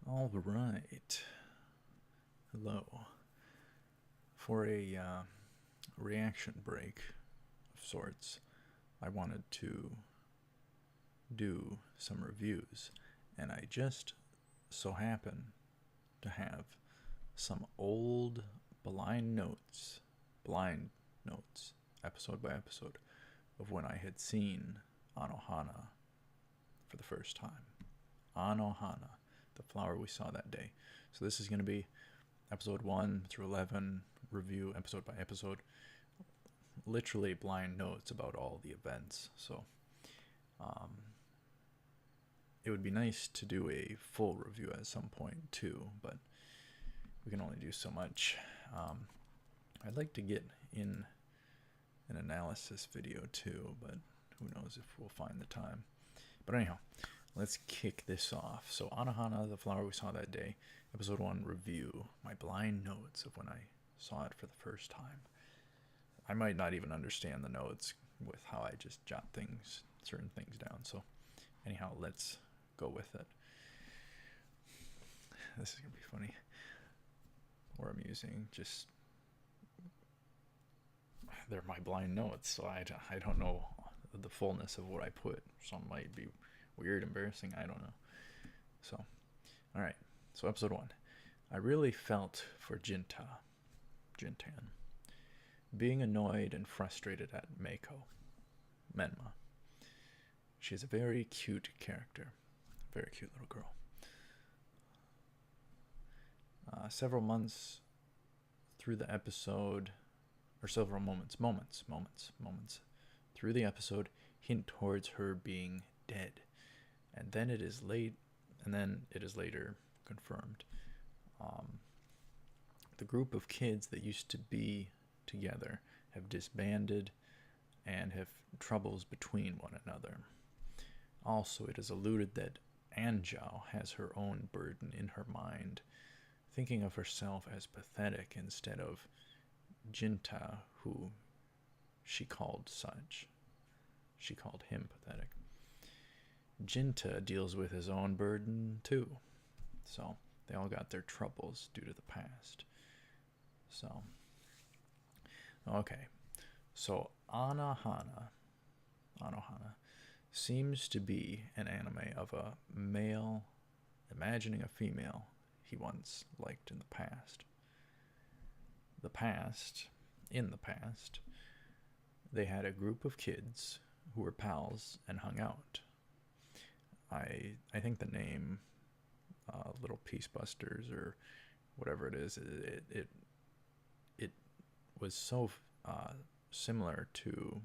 All right. Hello. For a reaction break of sorts, I wanted to do some reviews, and I just so happen to have some old blind notes, episode by episode, of when I had seen AnoHana for the first time. AnoHana, the flower we saw that day. So this is going to be episode 1 through 11 review, episode by episode, literally blind notes about all the events. So it would be nice to do a full review at some point too, but we can only do so much. I'd like to get in an analysis video too, but who knows if we'll find the time. But anyhow, let's kick this off. So AnoHana, the flower we saw that day, episode 1 review, my blind notes of when I saw it for the first time. I might not even understand the notes with how I just jot certain things down. So anyhow, let's go with it. This is going to be funny or amusing. Just, they're my blind notes, so I don't know the fullness of what I put. Some might be weird, embarrassing, I don't know. So, alright, so episode 1. I really felt for Jintan, being annoyed and frustrated at Menma. She is a very cute character, very cute little girl. Several months through the episode, or several moments through the episode, hint towards her being dead, and then it is later confirmed. The group of kids that used to be together have disbanded and have troubles between one another. Also, it is alluded that Anjao has her own burden in her mind, thinking of herself as pathetic instead of Jinta, who she called such. She called him pathetic. Jinta deals with his own burden too. So they all got their troubles due to the past. So, okay. So AnoHana seems to be an anime of a male imagining a female he once liked in the past. In the past, they had a group of kids who were pals and hung out. I think the name Little Peace Busters or whatever it is, it was so similar to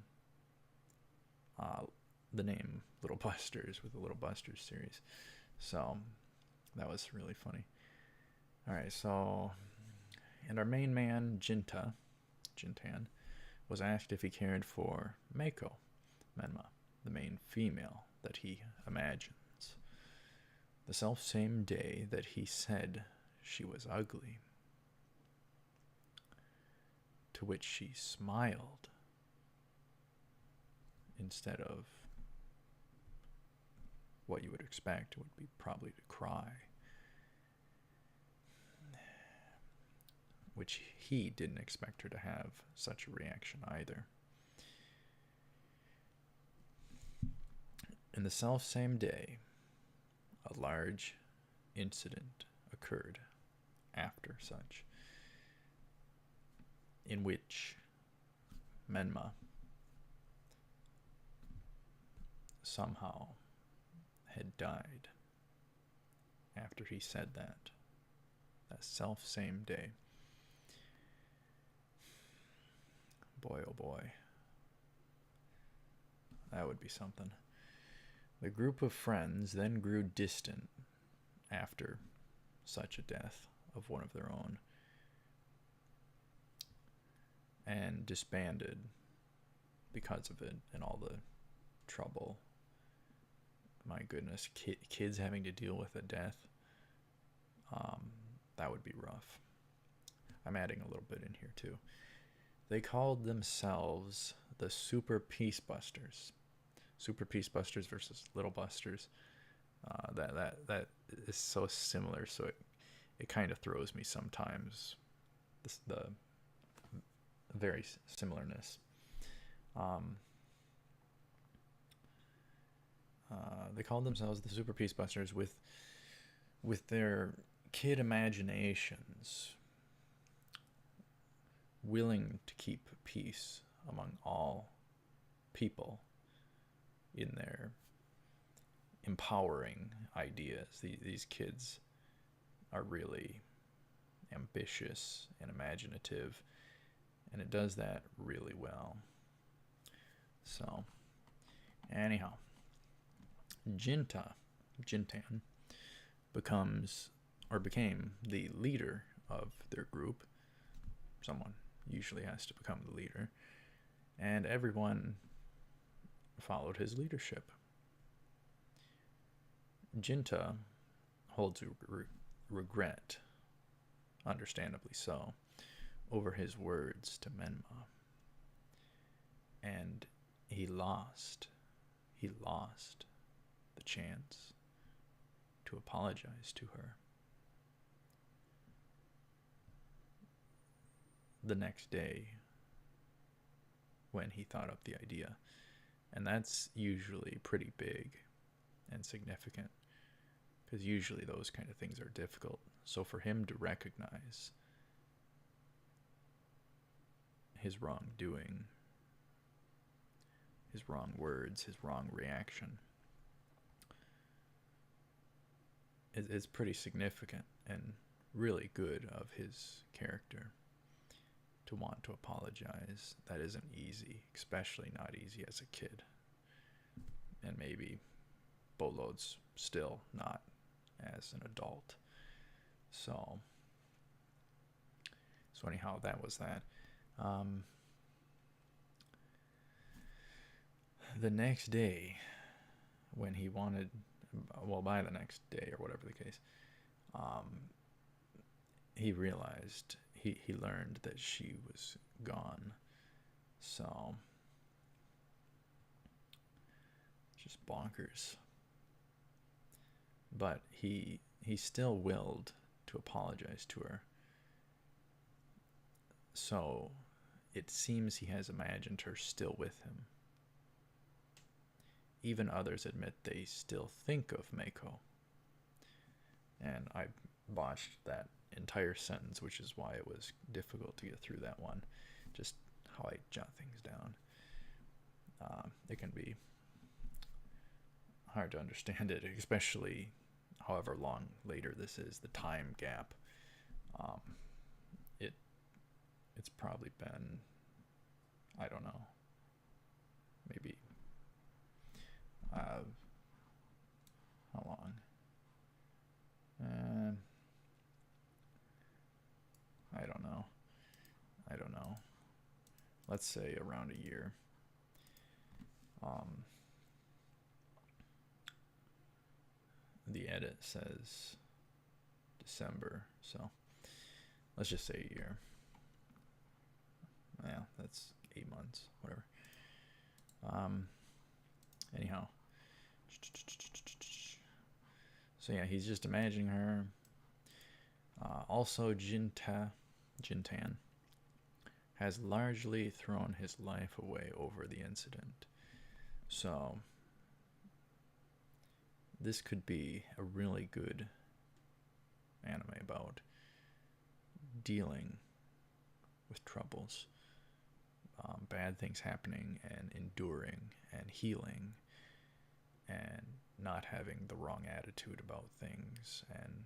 the name Little Busters with the Little Busters series. So that was really funny. Alright, so, and our main man, Jintan, was asked if he cared for Menma, the main female that he imagines. The self-same day that he said she was ugly, to which she smiled instead of what you would expect would be probably to cry, which he didn't expect her to have such a reaction either. In the self-same day, a large incident occurred after such, in which Menma somehow had died after he said that self-same day. Boy, oh boy. That would be something. The group of friends then grew distant after such a death of one of their own, and disbanded because of it and all the trouble. My goodness, kids having to deal with a death, that would be rough. I'm adding a little bit in here too. They called themselves the Super Peace Busters. Super Peace Busters versus Little Busters. That is so similar, so it kind of throws me sometimes. The very similarness. Um, they called themselves the Super Peace Busters with their kid imaginations, willing to keep peace among all people in their empowering ideas. These kids are really ambitious and imaginative, and it does that really well. So, anyhow, Jintan became the leader of their group. Someone usually has to become the leader, and everyone followed his leadership. Jinta holds regret, understandably so, over his words to Menma. And he lost the chance to apologize to her. The next day, when he thought up the idea, and that's usually pretty big and significant, because usually those kind of things are difficult. So for him to recognize his wrongdoing, his wrong words, his wrong reaction, is pretty significant and really good of his character to want to apologize. That isn't easy, especially not easy as a kid, and maybe boatloads still not as an adult. So anyhow, that was that. The next day, when he wanted, well, by the next day or whatever the case, he realized, he learned that she was gone. So, just bonkers. But he still willed to apologize to her. So it seems he has imagined her still with him. Even others admit they still think of Meiko. And I botched that entire sentence, which is why it was difficult to get through that one. Just how I jot things down. It can be hard to understand it, especially however long later this is, the time gap. It's probably been, I don't know, maybe how long? I don't know. Let's say around a year. The edit says December, so let's just say a year. Yeah, that's 8 months, whatever. Anyhow. So yeah, he's just imagining her. Also, Jintan has largely thrown his life away over the incident. So this could be a really good anime about dealing with troubles, bad things happening, and enduring and healing, and not having the wrong attitude about things, and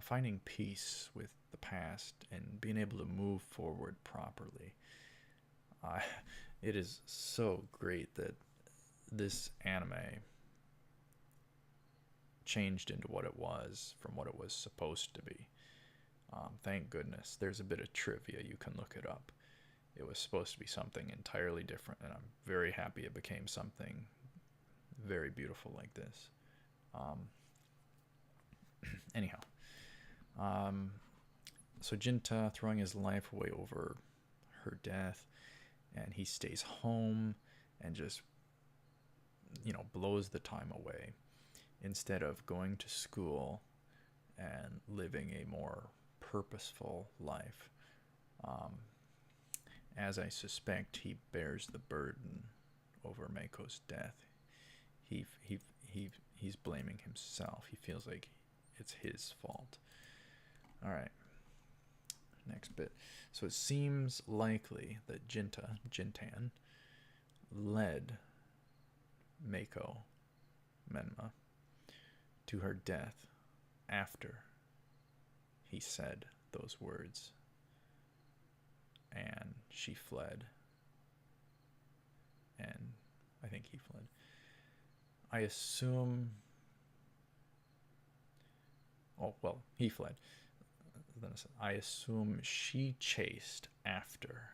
finding peace with the past and being able to move forward properly. It is so great that this anime changed into what it was from what it was supposed to be. Thank goodness. There's a bit of trivia. You can look it up. It was supposed to be something entirely different, and I'm very happy it became something very beautiful like this. Anyhow. So Jinta throwing his life away over her death, and he stays home and just, blows the time away. instead of going to school and living a more purposeful life. As I suspect, he bears the burden over Mako's death. He's blaming himself. He feels like it's his fault. All right. Next bit. So it seems likely that Jintan, led Mako Menma to her death after he said those words, and she fled, and I think he fled. I assume... Oh, well, he fled. I assume she chased after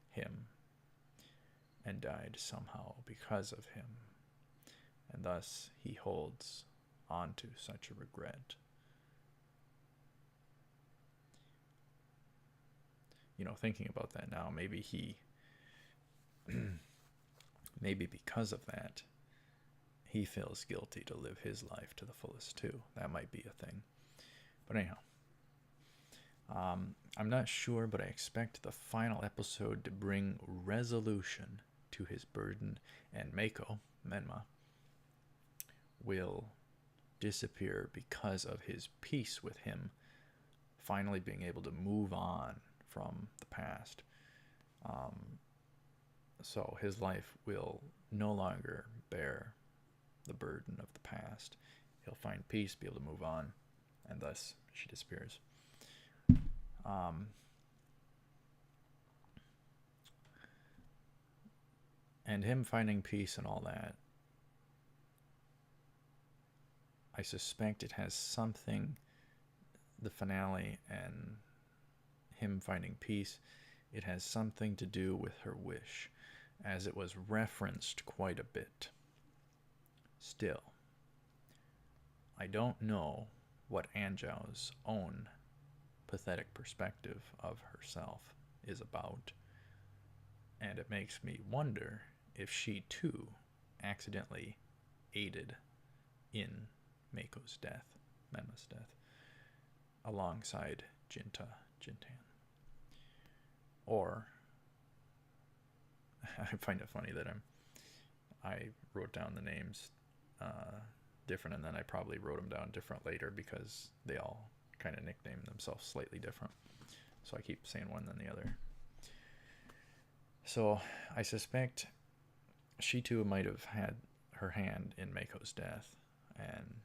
him and died somehow because of him, and thus he holds on to such a regret. You know, thinking about that now, maybe he... maybe because of that, he feels guilty to live his life to the fullest too. That might be a thing. But anyhow, I'm not sure, but I expect the final episode to bring resolution to his burden, and Mako, Menma, will disappear because of his peace with him finally being able to move on from the past. So his life will no longer bear the burden of the past. He'll find peace, be able to move on, and thus she disappears. And him finding peace and all that, I suspect it has something, the finale and him finding peace, it has something to do with her wish, as it was referenced quite a bit. Still, I don't know what Anjou's own pathetic perspective of herself is about, and it makes me wonder if she too accidentally aided in Mako's death, Menma's death, alongside Jintan. Or, I find it funny that I wrote down the names different, and then I probably wrote them down different later because they all kind of nicknamed themselves slightly different. So I keep saying one than the other. So I suspect she too might have had her hand in Mako's death and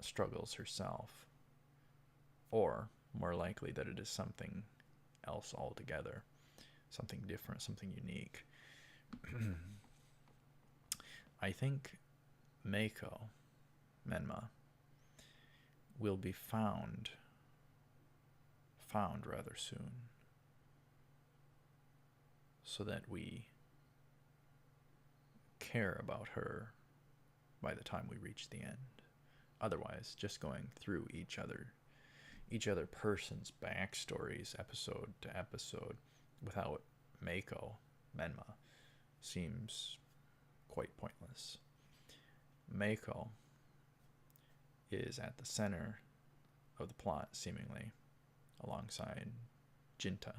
struggles herself. Or, more likely, that it is something else altogether. Something different, something unique. I think Mako, Menma, will be found rather soon, so that we care about her by the time we reach the end. Otherwise, just going through each other person's backstories episode to episode without Mako, Menma, seems quite pointless. Mako is at the center of the plot, seemingly, alongside Jinta.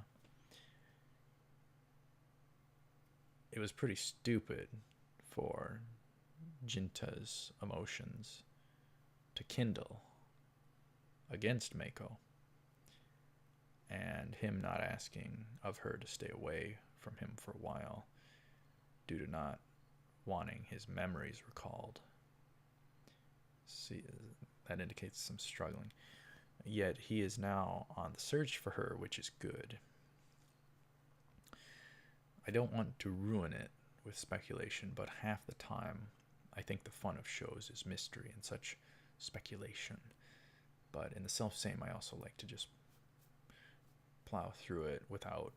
It was pretty stupid for Jinta's emotions to kindle against Mako, and him not asking of her to stay away from him for a while due to not wanting his memories recalled. See, that indicates some struggling. Yet he is now on the search for her, which is good. I don't want to ruin it with speculation, but half the time I think the fun of shows is mystery and such speculation. But in the self-same, I also like to just plow through it without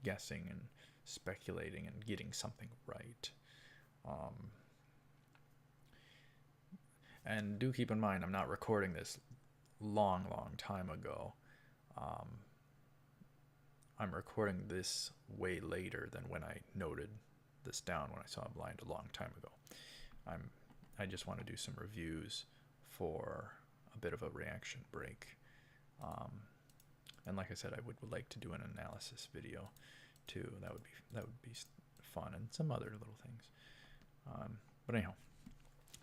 guessing and speculating and getting something right. And do keep in mind, I'm not recording this long time ago. I'm recording this way later than when I noted this down when I saw Blind a long time ago. I just want to do some reviews for a bit of a reaction break. And like I said, I would like to do an analysis video too. That would be fun, and some other little things. But anyhow,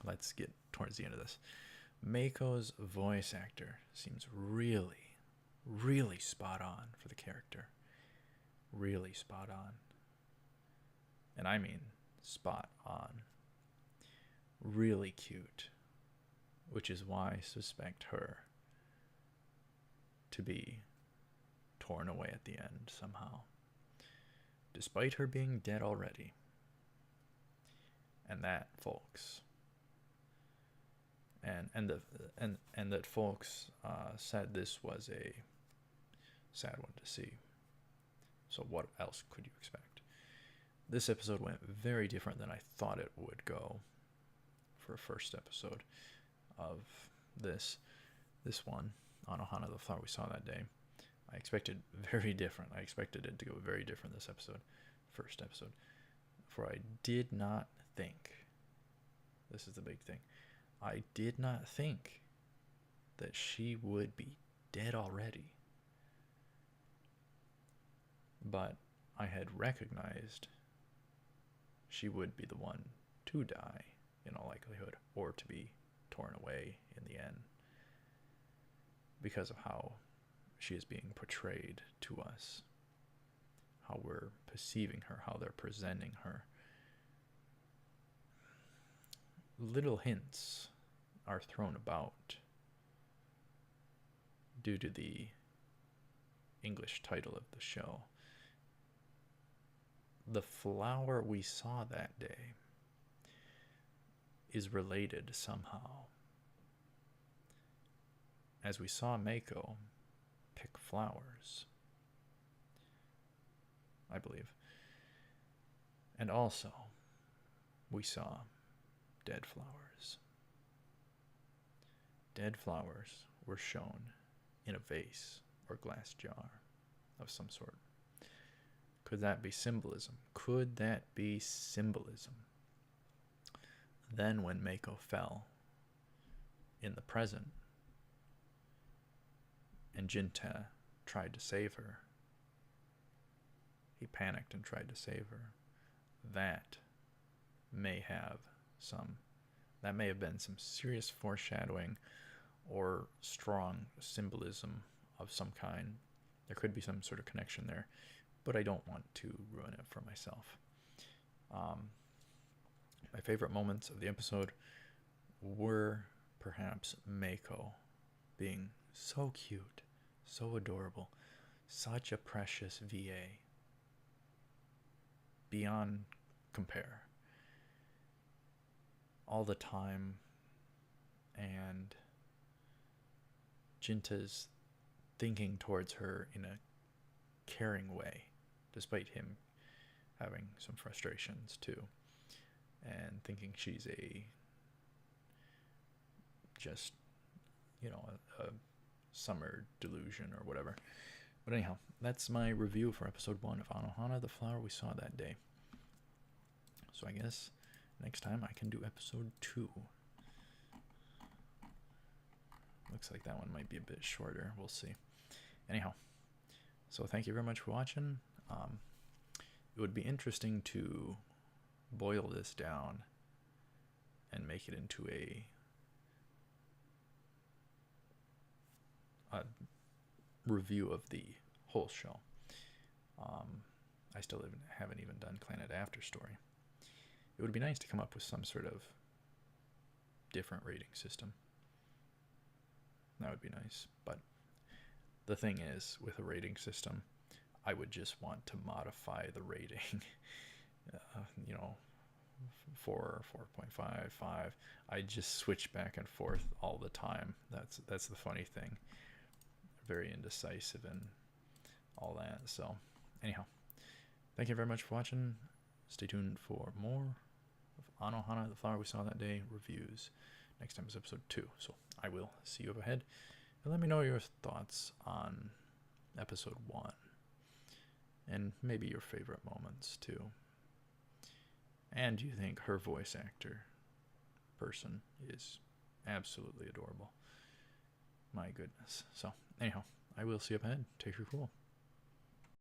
let's get towards the end of this. Mako's voice actor seems really, really spot on for the character. Really spot on. And I mean spot on. Really cute. Which is why I suspect her to be torn away at the end somehow. Despite her being dead already. And that, folks, and that folks said this was a sad one to see. So what else could you expect? This episode went very different than I thought it would go for a first episode of this one, AnoHana, the flower we saw that day. I expected very different. I expected it to go very different this episode, first episode. For I did not think, this is the big thing, I did not think that she would be dead already. But I had recognized she would be the one to die in all likelihood, or to be torn away in the end, because of how she is being portrayed to us, how we're perceiving her, how they're presenting her. Little hints are thrown about due to the English title of the show. The flower we saw that day is related somehow, as we saw Mako pick flowers, I believe. And also, we saw dead flowers. Dead flowers were shown in a vase or glass jar of some sort. Could that be symbolism? Could that be symbolism? Then when Mako fell in the present and Jinta tried to save her, he panicked and tried to save her. That may have been some serious foreshadowing or strong symbolism of some kind. There could be some sort of connection there, but I don't want to ruin it for myself. My favorite moments of the episode were perhaps Mako being so cute, so adorable, such a precious VA. Beyond compare. All the time, and Jinta's thinking towards her in a caring way, despite him having some frustrations too, and thinking she's a summer delusion or whatever. But anyhow, that's my review for episode 1 of AnoHana, the flower we saw that day. So I guess next time I can do episode 2. Looks like that one might be a bit shorter. We'll see. Anyhow, so thank you very much for watching. It would be interesting to boil this down and make it into a review of the whole show. I still haven't even done Planet After Story. It would be nice to come up with some sort of different rating system. That would be nice. But the thing is, with a rating system, I would just want to modify the rating. 4, 4.5, 5. I just switch back and forth all the time. That's the funny thing. Very indecisive and all that. So anyhow, thank you very much for watching. Stay tuned for more of AnoHana, the flower we saw that day reviews. Next time is episode 2. So I will see you up ahead. And let me know your thoughts on episode 1. And maybe your favorite moments too. and you think her voice actor person is absolutely adorable. My goodness. So, anyhow, I will see you up ahead. Take care, cool.